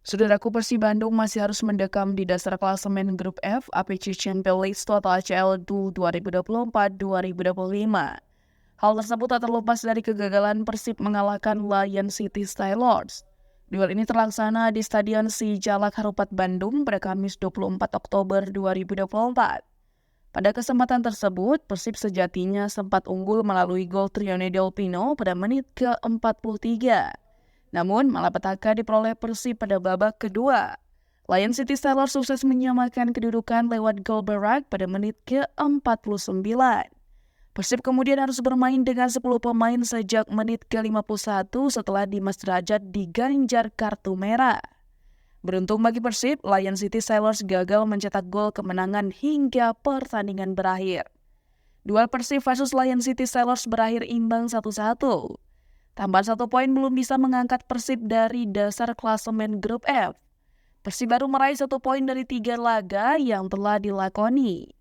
Saudaraku, Persib Bandung masih harus mendekam di dasar klasemen grup F APC Champions League atau ACL 2024-2025. Hal tersebut tak terlepas dari kegagalan Persib mengalahkan Lion City Stylords. Duel ini terlaksana di Stadion Sijalak Harupat Bandung pada Kamis 24 Oktober 2024. Pada kesempatan tersebut, Persib sejatinya sempat unggul melalui gol Trione Del Pino pada menit ke-43. Namun, malapetaka diperoleh Persib pada babak kedua. Lion City Stylords sukses menyamakan kedudukan lewat gol Barak pada menit ke-49. Persib kemudian harus bermain dengan 10 pemain sejak menit ke-51 setelah Dimas Derajat diganjar kartu merah. Beruntung bagi Persib, Lion City Stylords gagal mencetak gol kemenangan hingga pertandingan berakhir. Duel Persib versus Lion City Stylords berakhir imbang 1-1. Tambahan 1 poin belum bisa mengangkat Persib dari dasar klasemen grup F. Persib baru meraih 1 poin dari 3 laga yang telah dilakoni.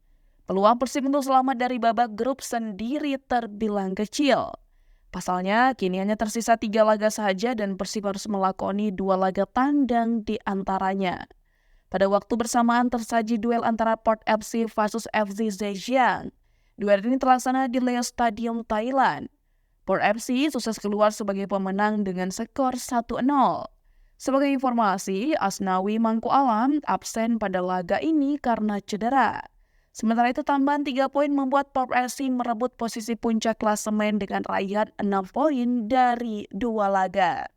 Peluang Persib untuk selamat dari babak grup sendiri terbilang kecil. Pasalnya, kini hanya tersisa 3 laga saja dan Persib harus melakoni 2 laga tandang di antaranya. Pada waktu bersamaan tersaji duel antara Port FC versus FC Zhejiang. Duel ini terlaksana di Leo Stadium, Thailand. Port FC sukses keluar sebagai pemenang dengan skor 1-0. Sebagai informasi, Asnawi Mangku Alam absen pada laga ini karena cedera. Sementara itu, tambahan 3 poin membuat Port FC merebut posisi puncak klasemen dengan raihan 6 poin dari 2 laga.